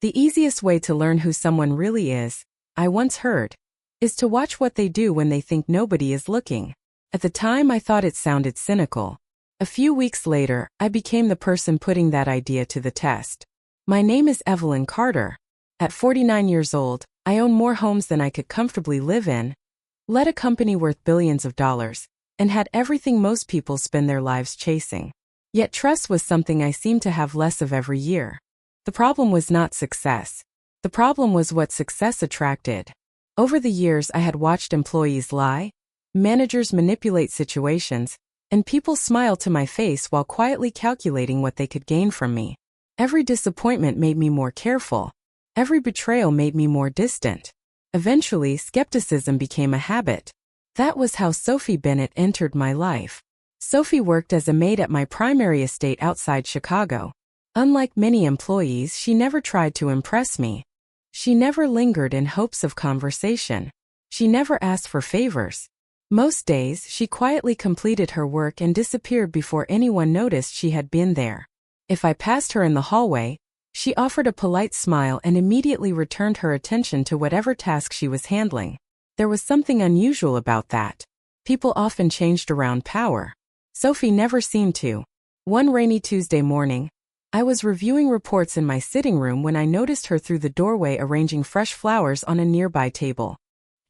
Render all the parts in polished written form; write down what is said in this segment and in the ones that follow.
The easiest way to learn who someone really is, I once heard, is to watch what they do when they think nobody is looking. At the time I thought it sounded cynical. A few weeks later, I became the person putting that idea to the test. My name is Evelyn Carter. At 49 years old, I own more homes than I could comfortably live in, led a company worth billions of dollars, and had everything most people spend their lives chasing. Yet trust was something I seemed to have less of every year. The problem was not success. The problem was what success attracted. Over the years I had watched employees lie, managers manipulate situations, and people smile to my face while quietly calculating what they could gain from me. Every disappointment made me more careful. Every betrayal made me more distant. Eventually, skepticism became a habit. That was how Sophie Bennett entered my life. Sophie worked as a maid at my primary estate outside Chicago. Unlike many employees, she never tried to impress me. She never lingered in hopes of conversation. She never asked for favors. Most days, she quietly completed her work and disappeared before anyone noticed she had been there. If I passed her in the hallway, she offered a polite smile and immediately returned her attention to whatever task she was handling. There was something unusual about that. People often changed around power. Sophie never seemed to. One rainy Tuesday morning, I was reviewing reports in my sitting room when I noticed her through the doorway arranging fresh flowers on a nearby table.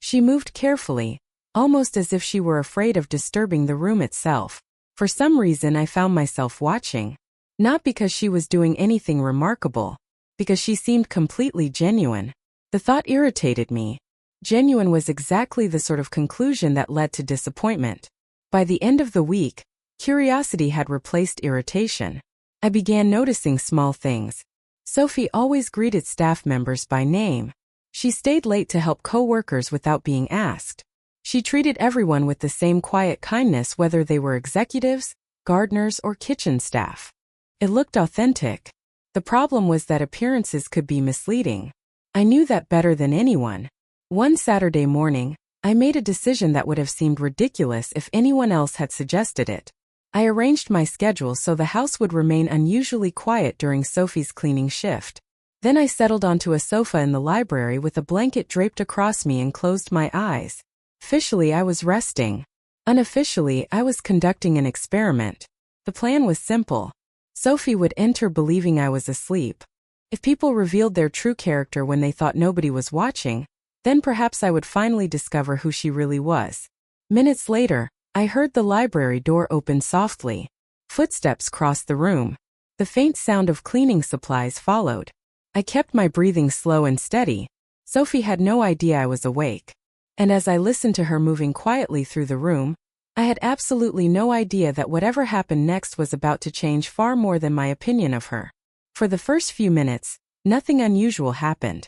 She moved carefully, almost as if she were afraid of disturbing the room itself. For some reason I found myself watching. Not because she was doing anything remarkable, because she seemed completely genuine. The thought irritated me. Genuine was exactly the sort of conclusion that led to disappointment. By the end of the week, curiosity had replaced irritation. I began noticing small things. Sophie always greeted staff members by name. She stayed late to help co-workers without being asked. She treated everyone with the same quiet kindness whether they were executives, gardeners, or kitchen staff. It looked authentic. The problem was that appearances could be misleading. I knew that better than anyone. One Saturday morning, I made a decision that would have seemed ridiculous if anyone else had suggested it. I arranged my schedule so the house would remain unusually quiet during Sophie's cleaning shift. Then I settled onto a sofa in the library with a blanket draped across me and closed my eyes. Officially, I was resting. Unofficially, I was conducting an experiment. The plan was simple. Sophie would enter believing I was asleep. If people revealed their true character when they thought nobody was watching, then perhaps I would finally discover who she really was. Minutes later, I heard the library door open softly. Footsteps crossed the room. The faint sound of cleaning supplies followed. I kept my breathing slow and steady. Sophie had no idea I was awake. And as I listened to her moving quietly through the room, I had absolutely no idea that whatever happened next was about to change far more than my opinion of her. For the first few minutes, nothing unusual happened.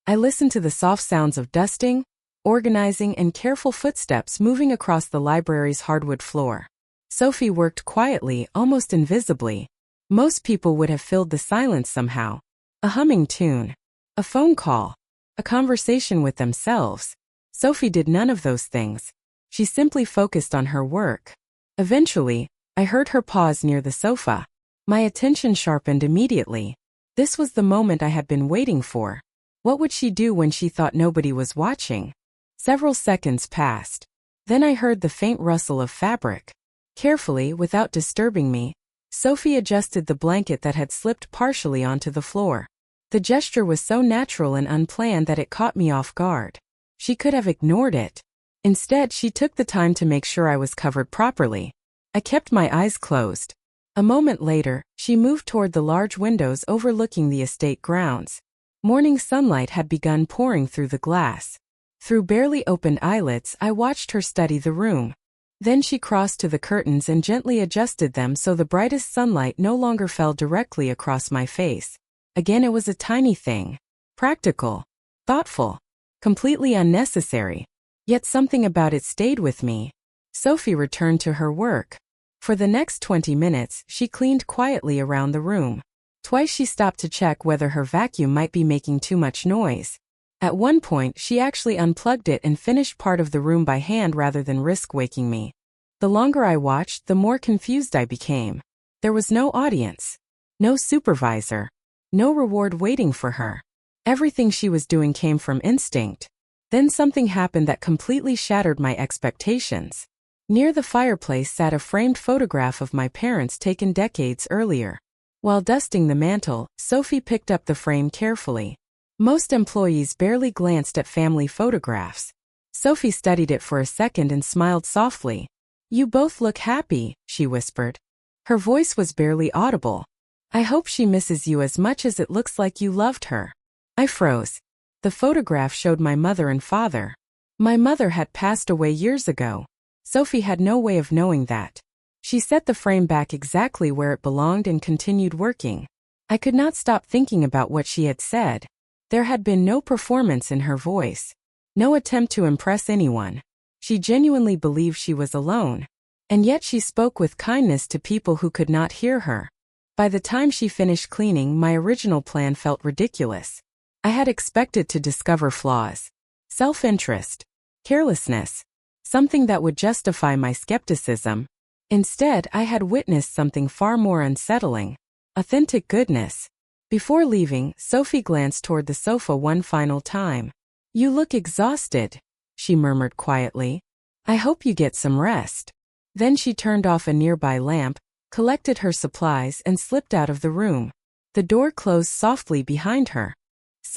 I listened to the soft sounds of dusting, organizing, and careful footsteps moving across the library's hardwood floor. Sophie worked quietly, almost invisibly. Most people would have filled the silence somehow. A humming tune, a phone call, a conversation with themselves. Sophie did none of those things. She simply focused on her work. Eventually, I heard her pause near the sofa. My attention sharpened immediately. This was the moment I had been waiting for. What would she do when she thought nobody was watching? Several seconds passed. Then I heard the faint rustle of fabric. Carefully, without disturbing me, Sophie adjusted the blanket that had slipped partially onto the floor. The gesture was so natural and unplanned that it caught me off guard. She could have ignored it. Instead, she took the time to make sure I was covered properly. I kept my eyes closed. A moment later, she moved toward the large windows overlooking the estate grounds. Morning sunlight had begun pouring through the glass. Through barely opened eyelids, I watched her study the room. Then she crossed to the curtains and gently adjusted them so the brightest sunlight no longer fell directly across my face. Again, it was a tiny thing. Practical. Thoughtful. Completely unnecessary. Yet something about it stayed with me. Sophie returned to her work. For the next 20 minutes, she cleaned quietly around the room. Twice she stopped to check whether her vacuum might be making too much noise. At one point, she actually unplugged it and finished part of the room by hand rather than risk waking me. The longer I watched, the more confused I became. There was no audience. No supervisor. No reward waiting for her. Everything she was doing came from instinct. Then something happened that completely shattered my expectations. Near the fireplace sat a framed photograph of my parents taken decades earlier. While dusting the mantel, Sophie picked up the frame carefully. Most employees barely glanced at family photographs. Sophie studied it for a second and smiled softly. "You both look happy," she whispered. Her voice was barely audible. "I hope she misses you as much as it looks like you loved her." I froze. The photograph showed my mother and father. My mother had passed away years ago. Sophie had no way of knowing that. She set the frame back exactly where it belonged and continued working. I could not stop thinking about what she had said. There had been no performance in her voice. No attempt to impress anyone. She genuinely believed she was alone. And yet she spoke with kindness to people who could not hear her. By the time she finished cleaning, my original plan felt ridiculous. I had expected to discover flaws. Self-interest. Carelessness. Something that would justify my skepticism. Instead, I had witnessed something far more unsettling. Authentic goodness. Before leaving, Sophie glanced toward the sofa one final time. "You look exhausted," she murmured quietly. "I hope you get some rest." Then she turned off a nearby lamp, collected her supplies, and slipped out of the room. The door closed softly behind her.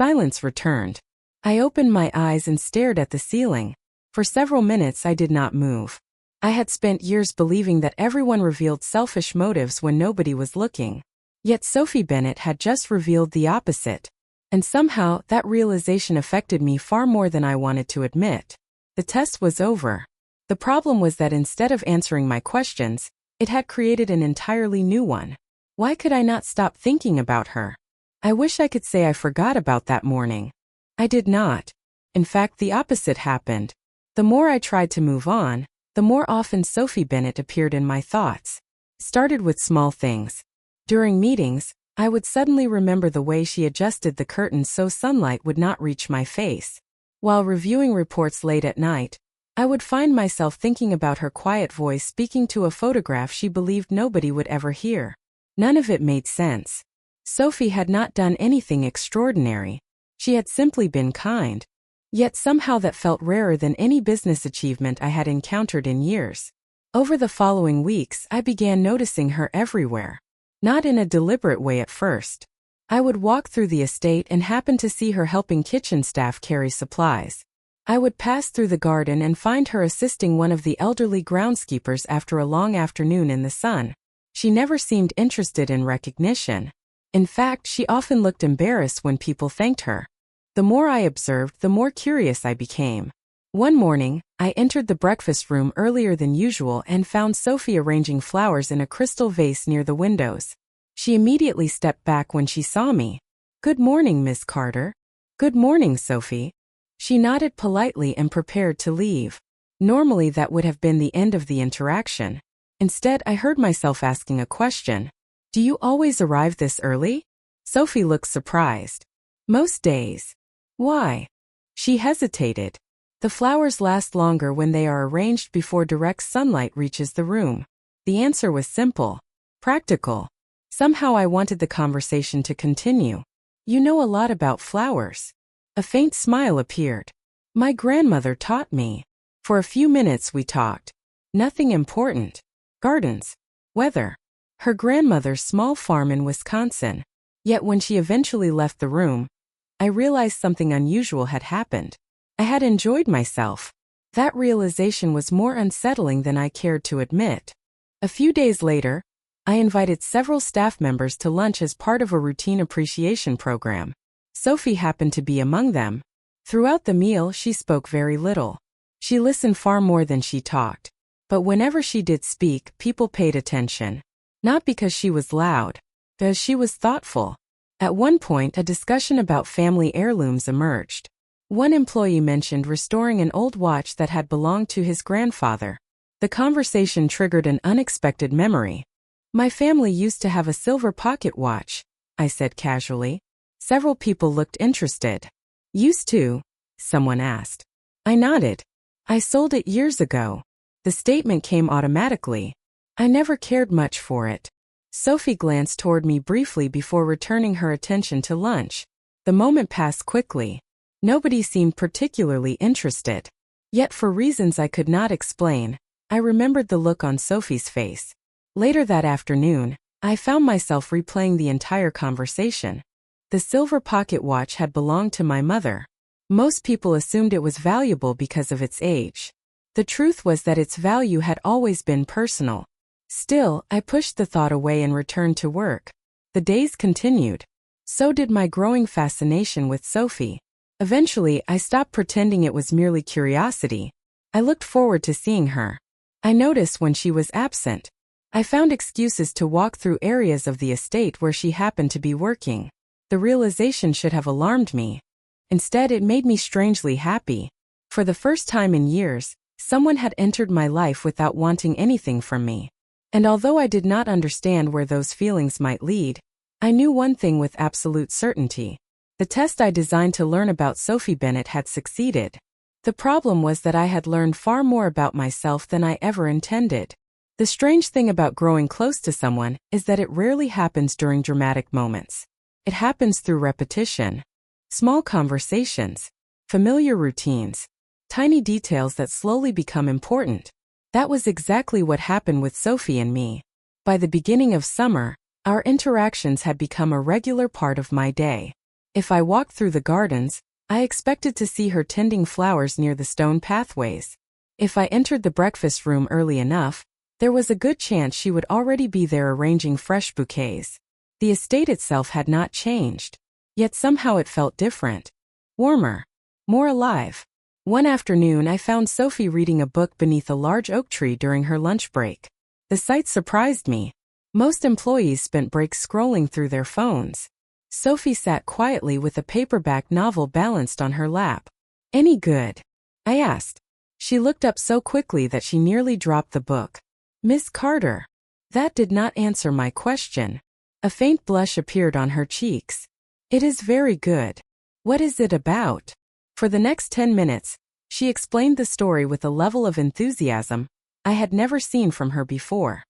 Silence returned. I opened my eyes and stared at the ceiling. For several minutes I did not move. I had spent years believing that everyone revealed selfish motives when nobody was looking. Yet Sophie Bennett had just revealed the opposite. And somehow, that realization affected me far more than I wanted to admit. The test was over. The problem was that instead of answering my questions, it had created an entirely new one. Why could I not stop thinking about her? I wish I could say I forgot about that morning. I did not. In fact, the opposite happened. The more I tried to move on, the more often Sophie Bennett appeared in my thoughts. It started with small things. During meetings, I would suddenly remember the way she adjusted the curtains so sunlight would not reach my face. While reviewing reports late at night, I would find myself thinking about her quiet voice speaking to a photograph she believed nobody would ever hear. None of it made sense. Sophie had not done anything extraordinary. She had simply been kind. Yet somehow that felt rarer than any business achievement I had encountered in years. Over the following weeks, I began noticing her everywhere. Not in a deliberate way at first. I would walk through the estate and happen to see her helping kitchen staff carry supplies. I would pass through the garden and find her assisting one of the elderly groundskeepers after a long afternoon in the sun. She never seemed interested in recognition. In fact, she often looked embarrassed when people thanked her. The more I observed, the more curious I became. One morning, I entered the breakfast room earlier than usual and found Sophie arranging flowers in a crystal vase near the windows. She immediately stepped back when she saw me. "Good morning, Miss Carter." "Good morning, Sophie." She nodded politely and prepared to leave. Normally that would have been the end of the interaction. Instead, I heard myself asking a question. "Do you always arrive this early?" Sophie looked surprised. "Most days." "Why?" She hesitated. "The flowers last longer when they are arranged before direct sunlight reaches the room." The answer was simple. Practical. Somehow I wanted the conversation to continue. "You know a lot about flowers." A faint smile appeared. "My grandmother taught me." For a few minutes we talked. Nothing important. Gardens. Weather. Her grandmother's small farm in Wisconsin. Yet when she eventually left the room, I realized something unusual had happened. I had enjoyed myself. That realization was more unsettling than I cared to admit. A few days later, I invited several staff members to lunch as part of a routine appreciation program. Sophie happened to be among them. Throughout the meal, she spoke very little. She listened far more than she talked. But whenever she did speak, people paid attention. Not because she was loud, because she was thoughtful. At one point, a discussion about family heirlooms emerged. One employee mentioned restoring an old watch that had belonged to his grandfather. The conversation triggered an unexpected memory. "My family used to have a silver pocket watch," I said casually. Several people looked interested. "Used to?" someone asked. I nodded. "I sold it years ago." The statement came automatically. I never cared much for it. Sophie glanced toward me briefly before returning her attention to lunch. The moment passed quickly. Nobody seemed particularly interested. Yet for reasons I could not explain, I remembered the look on Sophie's face. Later that afternoon, I found myself replaying the entire conversation. The silver pocket watch had belonged to my mother. Most people assumed it was valuable because of its age. The truth was that its value had always been personal. Still, I pushed the thought away and returned to work. The days continued. So did my growing fascination with Sophie. Eventually, I stopped pretending it was merely curiosity. I looked forward to seeing her. I noticed when she was absent. I found excuses to walk through areas of the estate where she happened to be working. The realization should have alarmed me. Instead, it made me strangely happy. For the first time in years, someone had entered my life without wanting anything from me. And although I did not understand where those feelings might lead, I knew one thing with absolute certainty. The test I designed to learn about Sophie Bennett had succeeded. The problem was that I had learned far more about myself than I ever intended. The strange thing about growing close to someone is that it rarely happens during dramatic moments. It happens through repetition. Small conversations, familiar routines, tiny details that slowly become important. That was exactly what happened with Sophie and me. By the beginning of summer, our interactions had become a regular part of my day. If I walked through the gardens, I expected to see her tending flowers near the stone pathways. If I entered the breakfast room early enough, there was a good chance she would already be there arranging fresh bouquets. The estate itself had not changed. Yet somehow it felt different. Warmer. More alive. One afternoon I found Sophie reading a book beneath a large oak tree during her lunch break. The sight surprised me. Most employees spent breaks scrolling through their phones. Sophie sat quietly with a paperback novel balanced on her lap. "Any good?" I asked. She looked up so quickly that she nearly dropped the book. "Miss Carter." That did not answer my question. A faint blush appeared on her cheeks. "It is very good. What is it about?" For the next 10 minutes, she explained the story with a level of enthusiasm I had never seen from her before.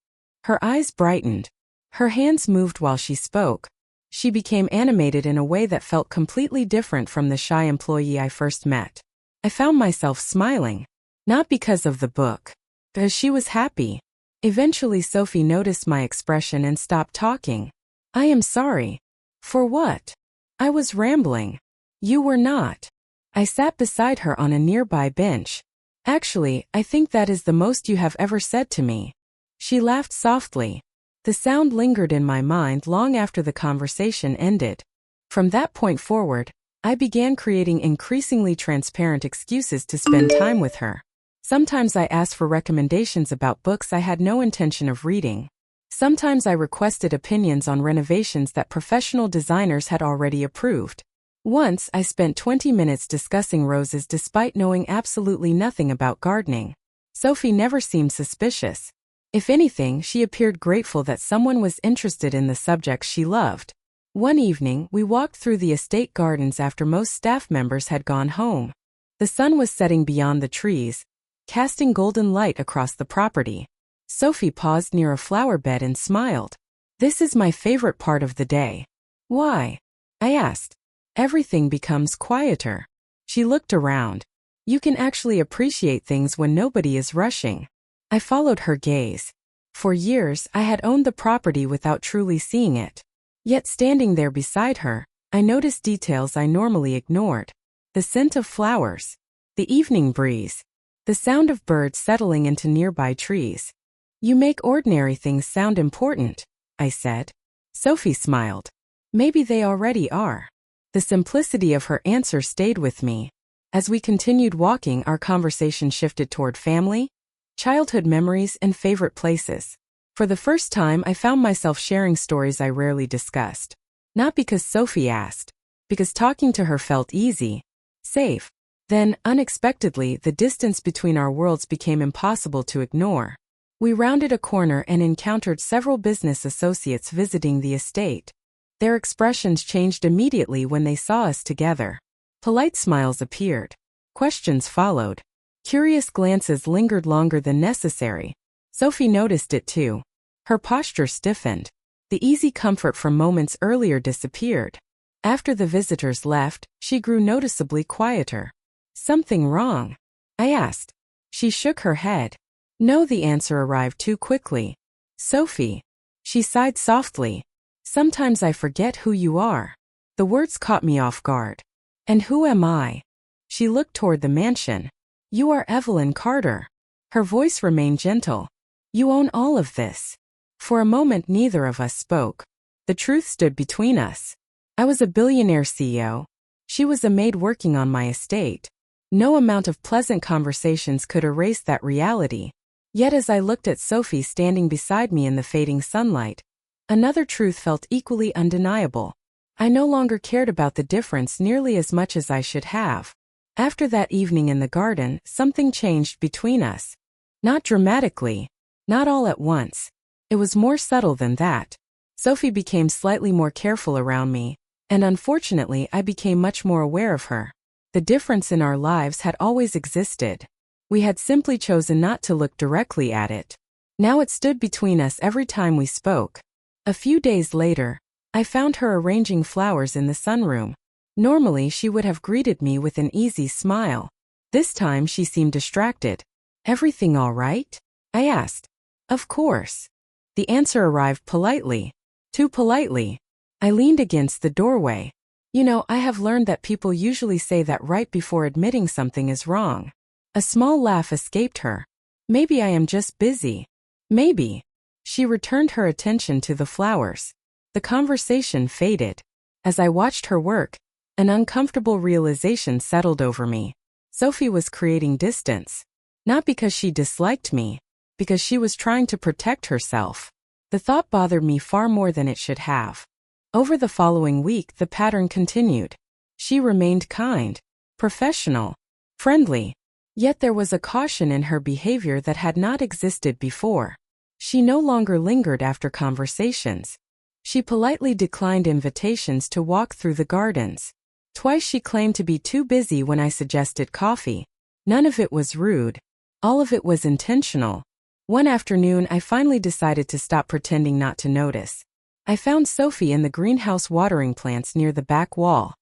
Her eyes brightened. Her hands moved while she spoke. She became animated in a way that felt completely different from the shy employee I first met. I found myself smiling. Not because of the book. Because she was happy. Eventually Sophie noticed my expression and stopped talking. "I am sorry." "For what?" I was rambling. "You were not." I sat beside her on a nearby bench. "Actually, I think that is the most you have ever said to me." She laughed softly. The sound lingered in my mind long after the conversation ended. From that point forward, I began creating increasingly transparent excuses to spend time with her. Sometimes I asked for recommendations about books I had no intention of reading. Sometimes I requested opinions on renovations that professional designers had already approved. Once I spent 20 minutes discussing roses despite knowing absolutely nothing about gardening. Sophie never seemed suspicious. If anything, she appeared grateful that someone was interested in the subjects she loved. One evening, we walked through the estate gardens after most staff members had gone home. The sun was setting beyond the trees, casting golden light across the property. Sophie paused near a flower bed and smiled. "This is my favorite part of the day." "Why?" I asked. "Everything becomes quieter." She looked around. "You can actually appreciate things when nobody is rushing." I followed her gaze. For years, I had owned the property without truly seeing it. Yet standing there beside her, I noticed details I normally ignored. The scent of flowers. The evening breeze. The sound of birds settling into nearby trees. "You make ordinary things sound important," I said. Sophie smiled. "Maybe they already are." The simplicity of her answer stayed with me. As we continued walking, our conversation shifted toward family, childhood memories, and favorite places. For the first time, I found myself sharing stories I rarely discussed. Not because Sophie asked, because talking to her felt easy, safe. Then, unexpectedly, the distance between our worlds became impossible to ignore. We rounded a corner and encountered several business associates visiting the estate. Their expressions changed immediately when they saw us together. Polite smiles appeared. Questions followed. Curious glances lingered longer than necessary. Sophie noticed it too. Her posture stiffened. The easy comfort from moments earlier disappeared. After the visitors left, she grew noticeably quieter. Something wrong? I asked. She shook her head. No, the answer arrived too quickly. Sophie. She sighed softly. Sometimes I forget who you are. The words caught me off guard. And who am I? She looked toward the mansion. You are Evelyn Carter. Her voice remained gentle. You own all of this. For a moment neither of us spoke. The truth stood between us. I was a billionaire CEO. She was a maid working on my estate. No amount of pleasant conversations could erase that reality. Yet as I looked at Sophie standing beside me in the fading sunlight, another truth felt equally undeniable. I no longer cared about the difference nearly as much as I should have. After that evening in the garden, something changed between us. Not dramatically. Not all at once. It was more subtle than that. Sophie became slightly more careful around me, and unfortunately I became much more aware of her. The difference in our lives had always existed. We had simply chosen not to look directly at it. Now it stood between us every time we spoke. A few days later, I found her arranging flowers in the sunroom. Normally she would have greeted me with an easy smile. This time she seemed distracted. Everything all right? I asked. Of course. The answer arrived politely. Too politely. I leaned against the doorway. You know, I have learned that people usually say that right before admitting something is wrong. A small laugh escaped her. Maybe I am just busy. Maybe. She returned her attention to the flowers. The conversation faded. As I watched her work, an uncomfortable realization settled over me. Sophie was creating distance. Not because she disliked me, because she was trying to protect herself. The thought bothered me far more than it should have. Over the following week, the pattern continued. She remained kind, professional, friendly. Yet there was a caution in her behavior that had not existed before. She no longer lingered after conversations. She politely declined invitations to walk through the gardens. Twice she claimed to be too busy when I suggested coffee. None of it was rude. All of it was intentional. One afternoon, I finally decided to stop pretending not to notice. I found Sophie in the greenhouse watering plants near the back wall.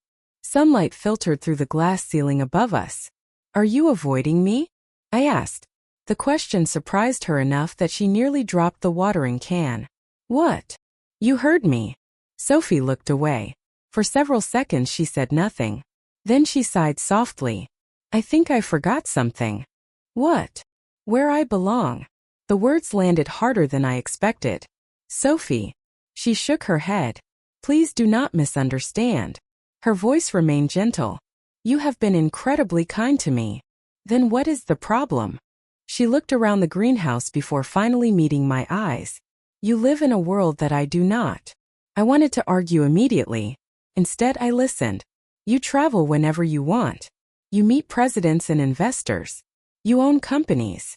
Sunlight filtered through the glass ceiling above us. Are you avoiding me? I asked. The question surprised her enough that she nearly dropped the watering can. What? You heard me. Sophie looked away. For several seconds she said nothing. Then she sighed softly. I think I forgot something. What? Where I belong. The words landed harder than I expected. Sophie. She shook her head. Please do not misunderstand. Her voice remained gentle. You have been incredibly kind to me. Then what is the problem? She looked around the greenhouse before finally meeting my eyes. You live in a world that I do not. I wanted to argue immediately. Instead, I listened. You travel whenever you want. You meet presidents and investors. You own companies.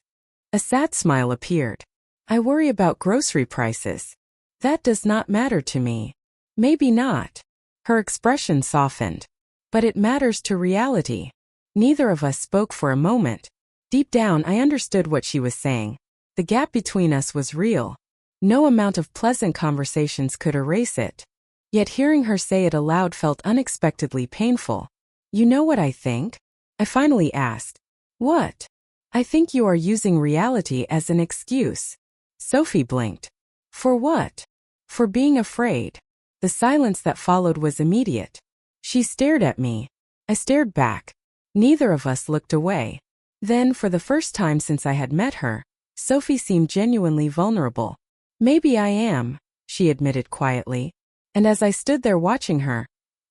A sad smile appeared. I worry about grocery prices. That does not matter to me. Maybe not. Her expression softened. But it matters to reality. Neither of us spoke for a moment. Deep down, I understood what she was saying. The gap between us was real. No amount of pleasant conversations could erase it. Yet hearing her say it aloud felt unexpectedly painful. You know what I think? I finally asked. What? I think you are using reality as an excuse. Sophie blinked. For what? For being afraid. The silence that followed was immediate. She stared at me. I stared back. Neither of us looked away. Then, for the first time since I had met her, Sophie seemed genuinely vulnerable. Maybe I am, she admitted quietly. And as I stood there watching her,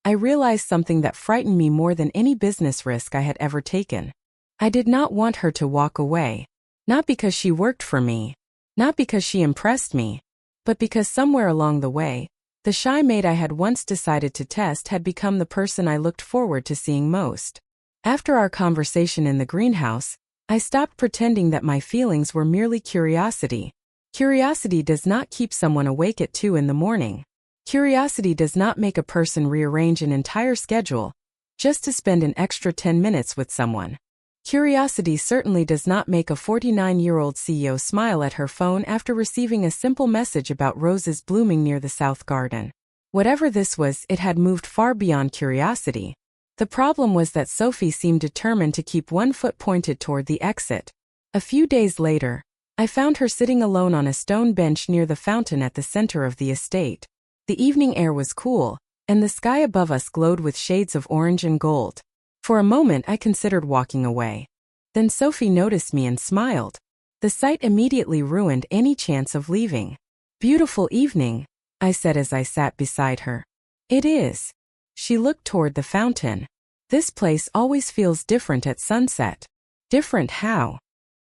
I realized something that frightened me more than any business risk I had ever taken. I did not want her to walk away. Not because she worked for me. Not because she impressed me. But because somewhere along the way, the shy maid I had once decided to test had become the person I looked forward to seeing most. After our conversation in the greenhouse, I stopped pretending that my feelings were merely curiosity. Curiosity does not keep someone awake at 2 in the morning. Curiosity does not make a person rearrange an entire schedule just to spend an extra 10 minutes with someone. Curiosity certainly does not make a 49-year-old CEO smile at her phone after receiving a simple message about roses blooming near the south garden. Whatever this was, it had moved far beyond curiosity. The problem was that Sophie seemed determined to keep one foot pointed toward the exit. A few days later, I found her sitting alone on a stone bench near the fountain at the center of the estate. The evening air was cool, and the sky above us glowed with shades of orange and gold. For a moment I considered walking away. Then Sophie noticed me and smiled. The sight immediately ruined any chance of leaving. "Beautiful evening," I said as I sat beside her. "It is." She looked toward the fountain. "This place always feels different at sunset." "Different how?"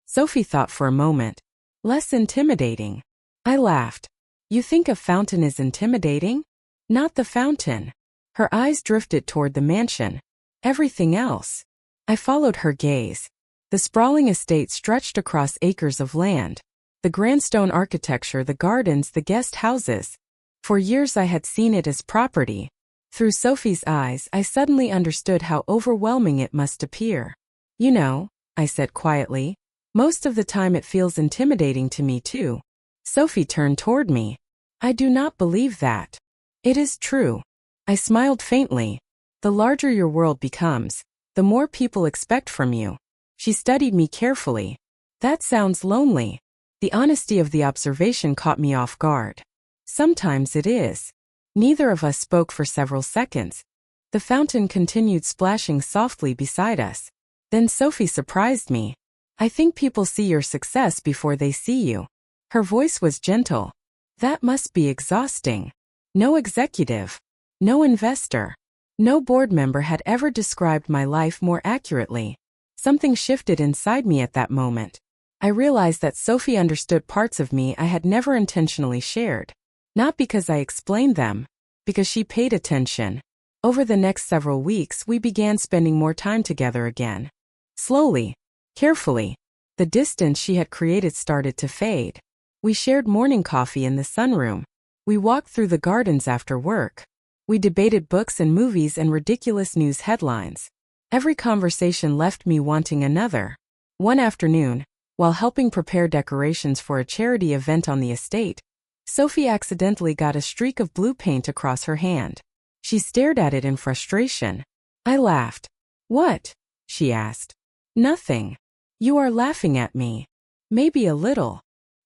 Sophie thought for a moment. "Less intimidating." I laughed. "You think a fountain is intimidating?" "Not the fountain." Her eyes drifted toward the mansion. "Everything else." I followed her gaze. The sprawling estate stretched across acres of land. The grand stone architecture, the gardens, the guest houses. For years I had seen it as property. Through Sophie's eyes, I suddenly understood how overwhelming it must appear. "You know," I said quietly, "most of the time it feels intimidating to me too." Sophie turned toward me. "I do not believe that." "It is true." I smiled faintly. "The larger your world becomes, the more people expect from you." She studied me carefully. "That sounds lonely." The honesty of the observation caught me off guard. "Sometimes it is." Neither of us spoke for several seconds. The fountain continued splashing softly beside us. Then Sophie surprised me. "I think people see your success before they see you." Her voice was gentle. "That must be exhausting." No executive, no investor, no board member had ever described my life more accurately. Something shifted inside me at that moment. I realized that Sophie understood parts of me I had never intentionally shared. Not because I explained them, because she paid attention. Over the next several weeks, we began spending more time together again. Slowly, carefully, the distance she had created started to fade. We shared morning coffee in the sunroom. We walked through the gardens after work. We debated books and movies and ridiculous news headlines. Every conversation left me wanting another. One afternoon, while helping prepare decorations for a charity event on the estate, Sophie accidentally got a streak of blue paint across her hand. She stared at it in frustration. I laughed. "What?" she asked. "Nothing." "You are laughing at me." "Maybe a little."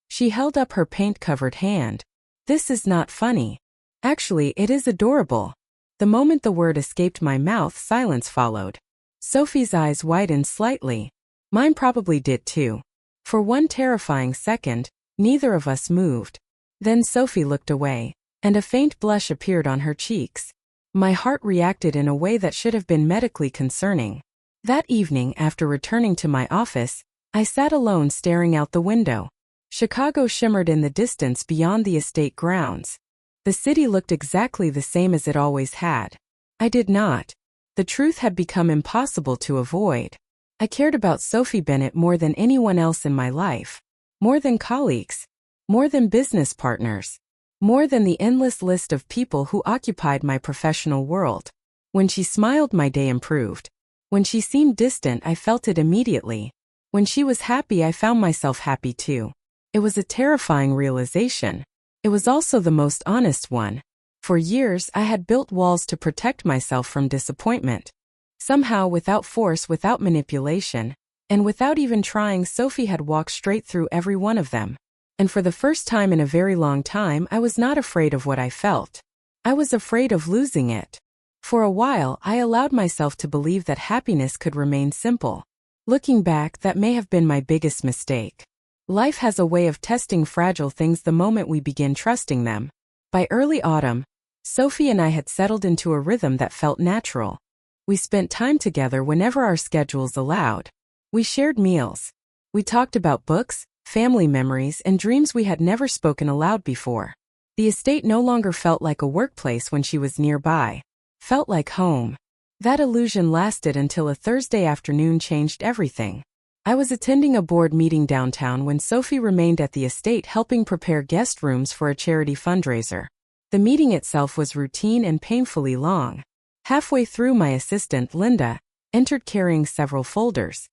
She held up her paint-covered hand. "This is not funny. Actually, it is adorable." The moment the word escaped my mouth, silence followed. Sophie's eyes widened slightly. Mine probably did too. For one terrifying second, neither of us moved. Then Sophie looked away, and a faint blush appeared on her cheeks. My heart reacted in a way that should have been medically concerning. That evening, after returning to my office, I sat alone staring out the window. Chicago shimmered in the distance beyond the estate grounds. The city looked exactly the same as it always had. I did not. The truth had become impossible to avoid. I cared about Sophie Bennett more than anyone else in my life. More than colleagues. More than business partners. More than the endless list of people who occupied my professional world. When she smiled, my day improved. When she seemed distant, I felt it immediately. When she was happy, I found myself happy too. It was a terrifying realization. It was also the most honest one. For years, I had built walls to protect myself from disappointment. Somehow, without force, without manipulation, and without even trying, Sophie had walked straight through every one of them. And for the first time in a very long time, I was not afraid of what I felt. I was afraid of losing it. For a while, I allowed myself to believe that happiness could remain simple. Looking back, that may have been my biggest mistake. Life has a way of testing fragile things the moment we begin trusting them. By early autumn, Sophie and I had settled into a rhythm that felt natural. We spent time together whenever our schedules allowed. We shared meals. We talked about books, family memories, and dreams we had never spoken aloud before. The estate no longer felt like a workplace when she was nearby. Felt like home. That illusion lasted until a Thursday afternoon changed everything. I was attending a board meeting downtown when Sophie remained at the estate helping prepare guest rooms for a charity fundraiser. The meeting itself was routine and painfully long. Halfway through, my assistant, Linda, entered carrying several folders.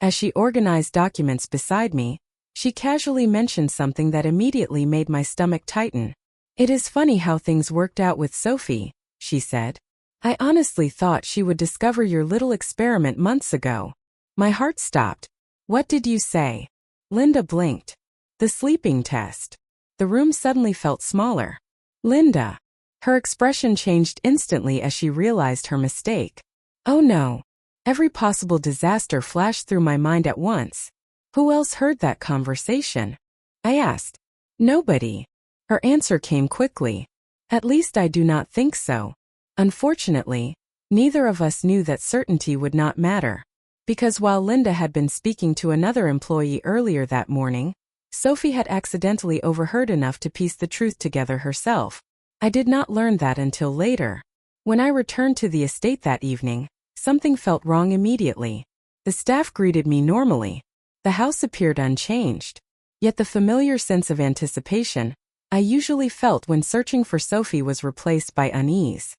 As she organized documents beside me, she casually mentioned something that immediately made my stomach tighten. It is funny how things worked out with Sophie, she said. I honestly thought she would discover your little experiment months ago. My heart stopped. What did you say? Linda blinked. The sleeping test. The room suddenly felt smaller. Linda. Her expression changed instantly as she realized her mistake. Oh no. Every possible disaster flashed through my mind at once. Who else heard that conversation? I asked. Nobody. Her answer came quickly. At least I do not think so. Unfortunately, neither of us knew that certainty would not matter. Because while Linda had been speaking to another employee earlier that morning, Sophie had accidentally overheard enough to piece the truth together herself. I did not learn that until later. When I returned to the estate that evening, something felt wrong immediately. The staff greeted me normally. The house appeared unchanged. Yet the familiar sense of anticipation I usually felt when searching for Sophie was replaced by unease.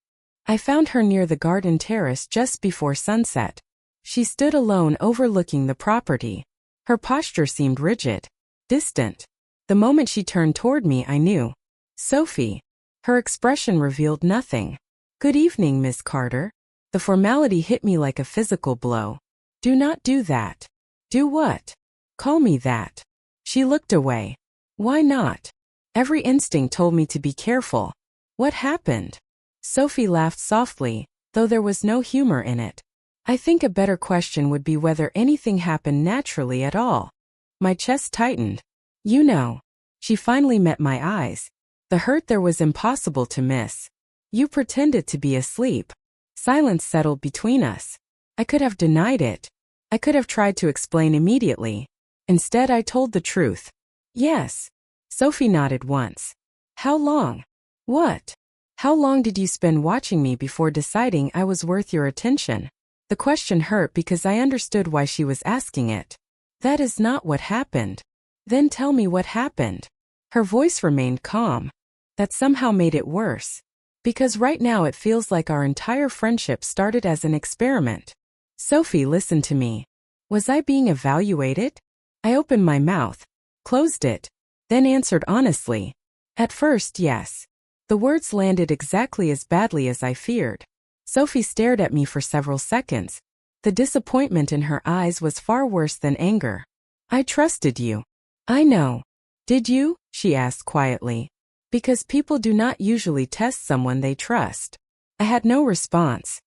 I found her near the garden terrace just before sunset. She stood alone overlooking the property. Her posture seemed rigid, distant. The moment she turned toward me, I knew. Sophie. Her expression revealed nothing. Good evening, Miss Carter. The formality hit me like a physical blow. Do not do that. Do what? Call me that. She looked away. Why not? Every instinct told me to be careful. What happened? Sophie laughed softly, though there was no humor in it. I think a better question would be whether anything happened naturally at all. My chest tightened. You know. She finally met my eyes. The hurt there was impossible to miss. You pretended to be asleep. Silence settled between us. I could have denied it. I could have tried to explain immediately. Instead, I told the truth. Yes. Sophie nodded once. How long? What? How long did you spend watching me before deciding I was worth your attention? The question hurt because I understood why she was asking it. That is not what happened. Then tell me what happened. Her voice remained calm. That somehow made it worse. Because right now it feels like our entire friendship started as an experiment. Sophie, listen to me. Was I being evaluated? I opened my mouth, closed it, then answered honestly. At first, yes. The words landed exactly as badly as I feared. Sophie stared at me for several seconds. The disappointment in her eyes was far worse than anger. I trusted you. I know. Did you? She asked quietly. Because people do not usually test someone they trust. I had no response.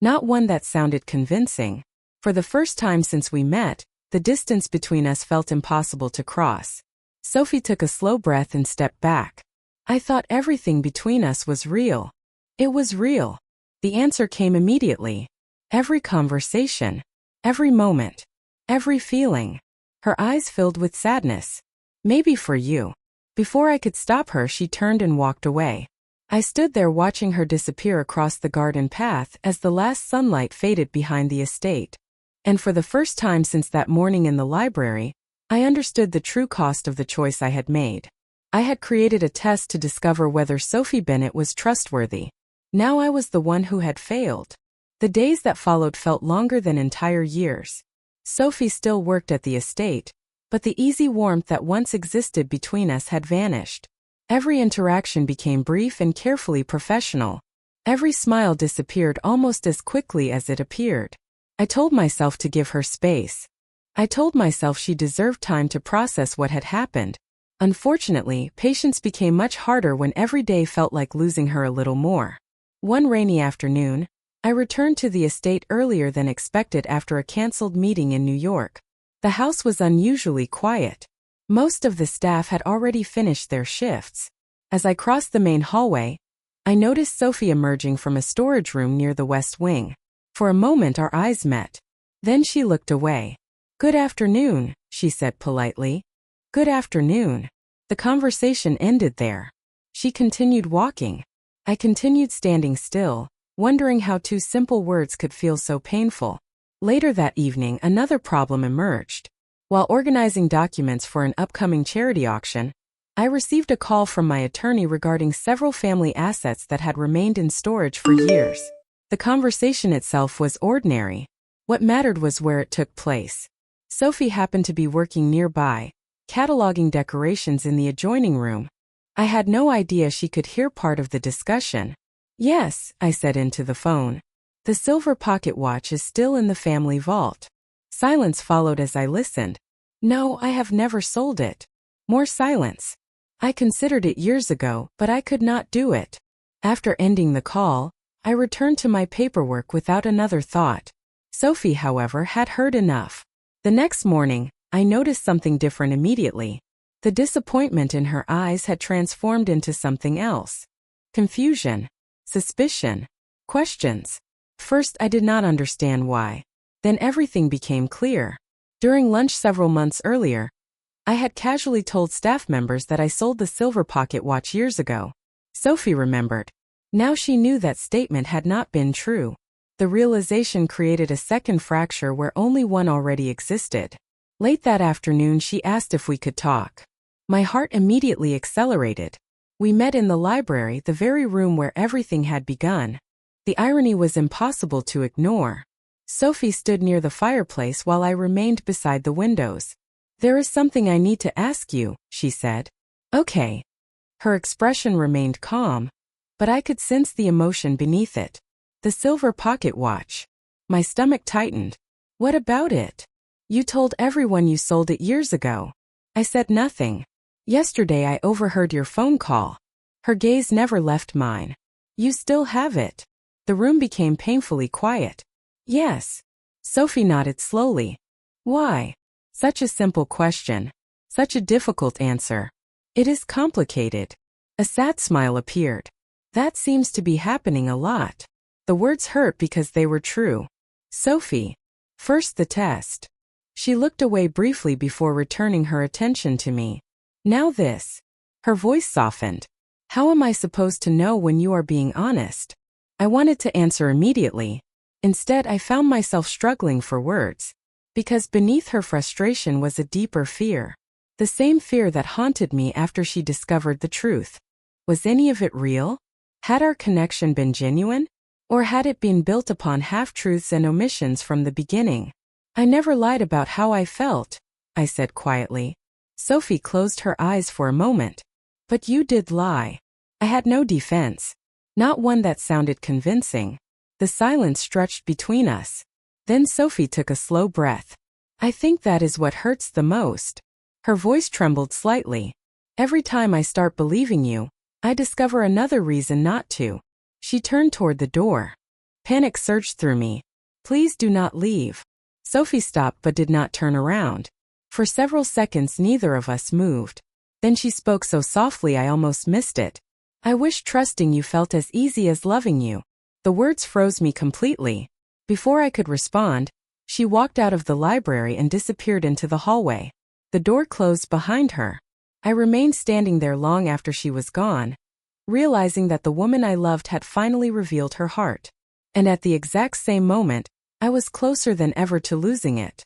Not one that sounded convincing. For the first time since we met, the distance between us felt impossible to cross. Sophie took a slow breath and stepped back. I thought everything between us was real. It was real. The answer came immediately. Every conversation, every moment, every feeling. Her eyes filled with sadness. Maybe for you. Before I could stop her, she turned and walked away. I stood there watching her disappear across the garden path as the last sunlight faded behind the estate. And for the first time since that morning in the library, I understood the true cost of the choice I had made. I had created a test to discover whether Sophie Bennett was trustworthy. Now I was the one who had failed. The days that followed felt longer than entire years. Sophie still worked at the estate, but the easy warmth that once existed between us had vanished. Every interaction became brief and carefully professional. Every smile disappeared almost as quickly as it appeared. I told myself to give her space. I told myself she deserved time to process what had happened. Unfortunately, patience became much harder when every day felt like losing her a little more. One rainy afternoon, I returned to the estate earlier than expected after a canceled meeting in New York. The house was unusually quiet. Most of the staff had already finished their shifts. As I crossed the main hallway, I noticed Sophie emerging from a storage room near the west wing. For a moment our eyes met. Then she looked away. Good afternoon, she said politely. Good afternoon. The conversation ended there. She continued walking. I continued standing still, wondering how two simple words could feel so painful. Later that evening, another problem emerged. While organizing documents for an upcoming charity auction, I received a call from my attorney regarding several family assets that had remained in storage for years. The conversation itself was ordinary. What mattered was where it took place. Sophie happened to be working nearby, cataloging decorations in the adjoining room. I had no idea she could hear part of the discussion. Yes, I said into the phone. The silver pocket watch is still in the family vault. Silence followed as I listened. No, I have never sold it. More silence. I considered it years ago, but I could not do it. After ending the call, I returned to my paperwork without another thought. Sophie, however, had heard enough. The next morning, I noticed something different immediately. The disappointment in her eyes had transformed into something else. Confusion, suspicion, questions. First, I did not understand why. Then everything became clear. During lunch several months earlier, I had casually told staff members that I sold the silver pocket watch years ago. Sophie remembered. Now she knew that statement had not been true. The realization created a second fracture where only one already existed. Late that afternoon, she asked if we could talk. My heart immediately accelerated. We met in the library, the very room where everything had begun. The irony was impossible to ignore. Sophie stood near the fireplace while I remained beside the windows. There is something I need to ask you, she said. Okay. Her expression remained calm, but I could sense the emotion beneath it. The silver pocket watch. My stomach tightened. What about it? You told everyone you sold it years ago. I said nothing. Yesterday I overheard your phone call. Her gaze never left mine. You still have it. The room became painfully quiet. Yes. Sophie nodded slowly. Why? Such a simple question. Such a difficult answer. It is complicated. A sad smile appeared. That seems to be happening a lot. The words hurt because they were true. Sophie. First the test. She looked away briefly before returning her attention to me. Now this. Her voice softened. How am I supposed to know when you are being honest? I wanted to answer immediately. Instead, I found myself struggling for words. Because beneath her frustration was a deeper fear. The same fear that haunted me after she discovered the truth. Was any of it real? Had our connection been genuine? Or had it been built upon half-truths and omissions from the beginning? I never lied about how I felt, I said quietly. Sophie closed her eyes for a moment. But you did lie. I had no defense. Not one that sounded convincing. The silence stretched between us. Then Sophie took a slow breath. I think that is what hurts the most. Her voice trembled slightly. Every time I start believing you, I discover another reason not to. She turned toward the door. Panic surged through me. Please do not leave. Sophie stopped but did not turn around. For several seconds neither of us moved. Then she spoke so softly I almost missed it. I wish trusting you felt as easy as loving you. The words froze me completely. Before I could respond, she walked out of the library and disappeared into the hallway. The door closed behind her. I remained standing there long after she was gone, realizing that the woman I loved had finally revealed her heart. And at the exact same moment, I was closer than ever to losing it.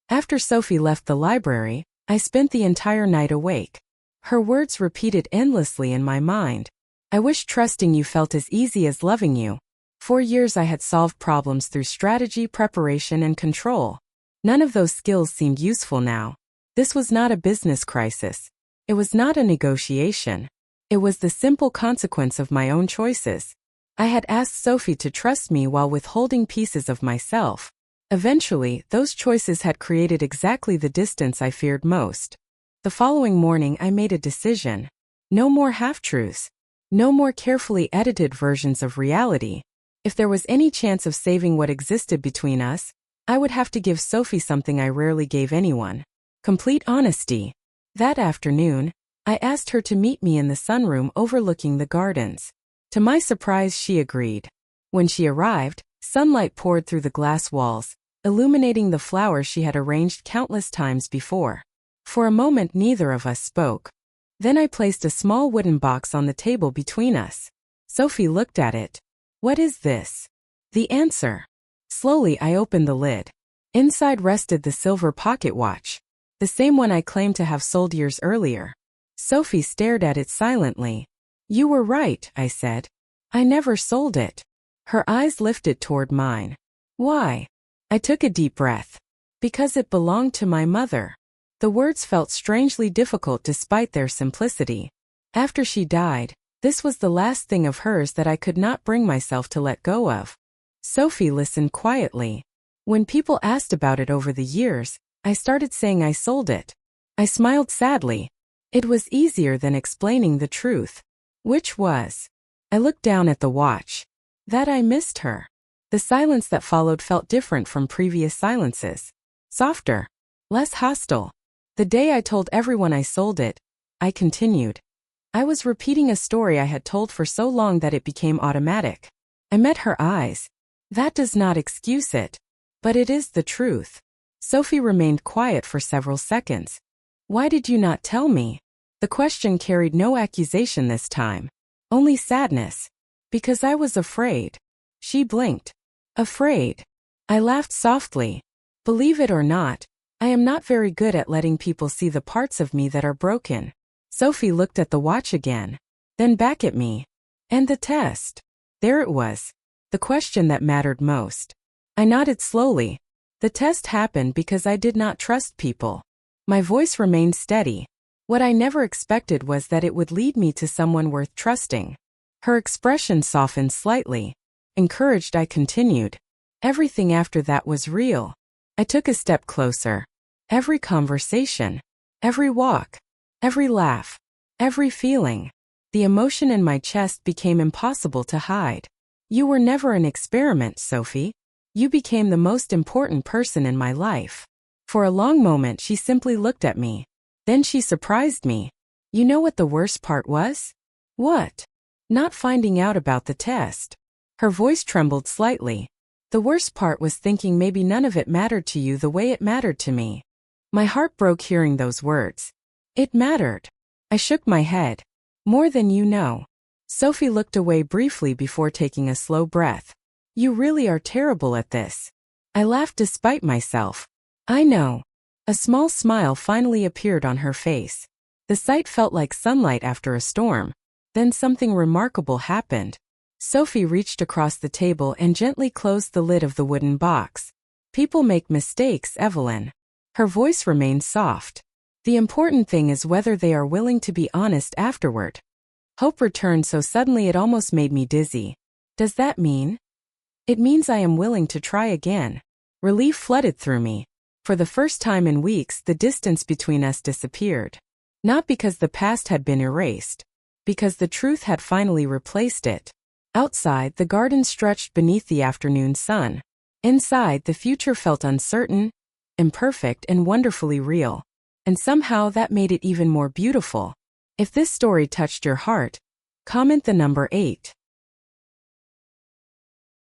After Sophie left the library, I spent the entire night awake. Her words repeated endlessly in my mind. I wish trusting you felt as easy as loving you. For years I had solved problems through strategy, preparation, and control. None of those skills seemed useful now. This was not a business crisis. It was not a negotiation. It was the simple consequence of my own choices. I had asked Sophie to trust me while withholding pieces of myself. Eventually, those choices had created exactly the distance I feared most. The following morning I made a decision. No more half-truths. No more carefully edited versions of reality. If there was any chance of saving what existed between us, I would have to give Sophie something I rarely gave anyone. Complete honesty. That afternoon, I asked her to meet me in the sunroom overlooking the gardens. To my surprise, she agreed. When she arrived, sunlight poured through the glass walls, illuminating the flowers she had arranged countless times before. For a moment, neither of us spoke. Then I placed a small wooden box on the table between us. Sophie looked at it. What is this? The answer. Slowly I opened the lid. Inside rested the silver pocket watch. The same one I claimed to have sold years earlier. Sophie stared at it silently. You were right, I said. I never sold it. Her eyes lifted toward mine. Why? I took a deep breath. Because it belonged to my mother. The words felt strangely difficult despite their simplicity. After she died, this was the last thing of hers that I could not bring myself to let go of. Sophie listened quietly. When people asked about it over the years, I started saying I sold it. I smiled sadly. It was easier than explaining the truth. Which was? I looked down at the watch. That I missed her. The silence that followed felt different from previous silences. Softer. Less hostile. The day I told everyone I sold it, I continued. I was repeating a story I had told for so long that it became automatic. I met her eyes. That does not excuse it. But it is the truth. Sophie remained quiet for several seconds. Why did you not tell me? The question carried no accusation this time. Only sadness. Because I was afraid. She blinked. Afraid. I laughed softly. Believe it or not, I am not very good at letting people see the parts of me that are broken. Sophie looked at the watch again. Then back at me. And the test. There it was. The question that mattered most. I nodded slowly. The test happened because I did not trust people. My voice remained steady. What I never expected was that it would lead me to someone worth trusting. Her expression softened slightly. Encouraged, I continued. Everything after that was real. I took a step closer. Every conversation. Every walk. Every laugh. Every feeling. The emotion in my chest became impossible to hide. You were never an experiment, Sophie. You became the most important person in my life. For a long moment she simply looked at me. Then she surprised me. You know what the worst part was? What? Not finding out about the test. Her voice trembled slightly. The worst part was thinking maybe none of it mattered to you the way it mattered to me. My heart broke hearing those words. It mattered. I shook my head. More than you know. Sophie looked away briefly before taking a slow breath. You really are terrible at this. I laughed despite myself. I know. A small smile finally appeared on her face. The sight felt like sunlight after a storm. Then something remarkable happened. Sophie reached across the table and gently closed the lid of the wooden box. People make mistakes, Evelyn. Her voice remained soft. The important thing is whether they are willing to be honest afterward. Hope returned so suddenly it almost made me dizzy. Does that mean? It means I am willing to try again. Relief flooded through me. For the first time in weeks, the distance between us disappeared. Not because the past had been erased. Because the truth had finally replaced it. Outside, the garden stretched beneath the afternoon sun. Inside, the future felt uncertain, imperfect, and wonderfully real. And somehow that made it even more beautiful. If this story touched your heart, comment the number 8.